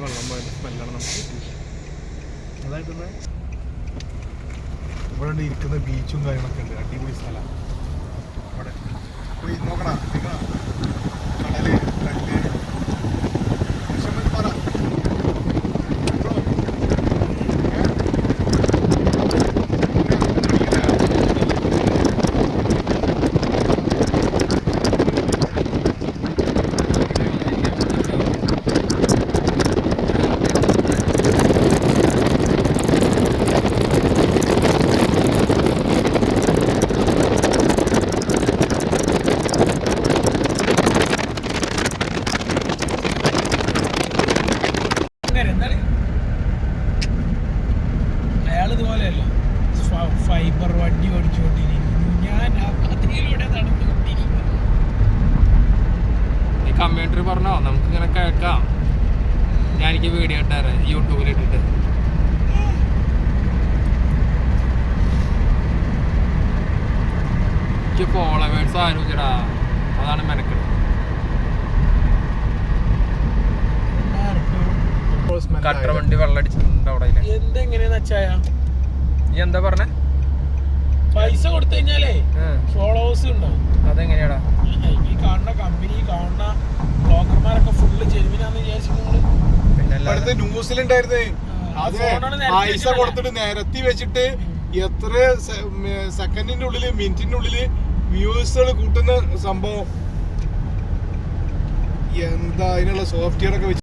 വെള്ളം പോയതിൻ്റെ സ്മെല്ലാണ് നമുക്ക് കിട്ടിയത്. അതായിട്ട് ഇവിടെ ഇരിക്കുന്ന ബീച്ചും കാര്യങ്ങളൊക്കെ ഉണ്ട്. അടിപൊളി സ്ഥലമാണ്. അവിടെ പോയി നോക്കണം. കടല് പറ അയാളിതുപോലെയല്ലോ ഫൈബർ വണ്ടി ഓടിച്ചുകൊണ്ടിരിക്കുന്നു. ഞാൻ അതിലൂടെ നടന്നുകൊണ്ടിരിക്കുന്നു. ഈ കമ്മ്യൂണിറ്റർ പറഞ്ഞോ നമുക്കിങ്ങനെ കേൾക്കാം. ഞാനെനിക്ക് വീഡിയോ ഇട്ടാറ് യൂട്യൂബിൽ ഇട്ടിട്ട്. എനിക്ക് ഫോളോവേഴ്സ് ആരും ചേടാ, അതാണ് മെനക്കെട്ട്. കട്ടർ വണ്ടി വെള്ളം അടിച്ചിട്ടുണ്ട് അവിടെ. എന്തെങ്ങനെയാന്ന് വെച്ചായ നീ എന്താ പറഞ്ഞേ? പൈസ കൊടുത്തു കഴിഞ്ഞാലേ ഫോളോവേഴ്സ് ഉണ്ടാവും. അതെങ്ങനെയാടാ? ഈ കാണുന്ന കമ്പനി കാണുന്ന ബ്ലോഗർമാരൊക്കെ ഫുള്ള് ജെനുവിനാന്ന് വിചാരിച്ചു നിങ്ങള്? ഇവിടുത്തെ ന്യൂസിലുണ്ടായിരുന്നേ, അത് പൈസ കൊടുത്തിട്ട് നിരത്തി വെച്ചിട്ട് എത്ര സെക്കൻഡിന്റെ ഉള്ളില് മിനിറ്റിന്റെ ഉള്ളില് വ്യൂസുകൾ കൂട്ടുന്ന സംഭവം. എന്താ അതിനുള്ള സോഫ്റ്റ്വെയർ ഒക്കെ വെച്ച്